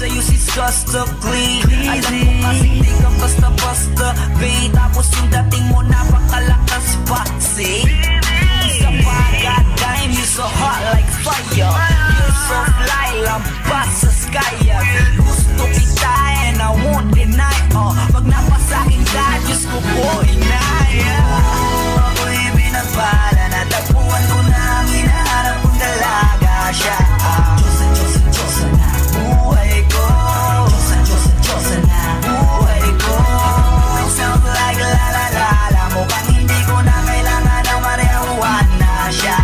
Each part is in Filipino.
sa'yo disgustingly. Alam ko kasi di ka basta-basta, babe. Tapos yung dating mo napakalakas pa, see? Isa pa, goddamn, you so hot like fire. You're so fly, lampas sa sky. Gusto kita and I won't deny. Pag napasakin ka, Diyos ko po inaya. Ako'y binagpala, natagpuan ko na ang hinahanap kong dalaga siya. Diyosa na buhay ko. Diyosa na buhay ko. It sounds like la la la la. Mukhang hindi ko na kailangan ng marijuana siya.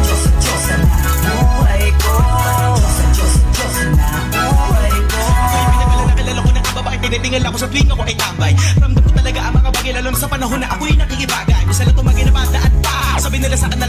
Diyosa na buhay ko. Diyosa na buhay ko. Kilala ko na ang babae, tinitingala ako sa tuwing ako ay tambay. Ramdam ko talaga ang mga bagay, lalo sa panahon na ako'y nakikibagay. Minsan lang tumagi na banda at pa. Sabi nila sa kanila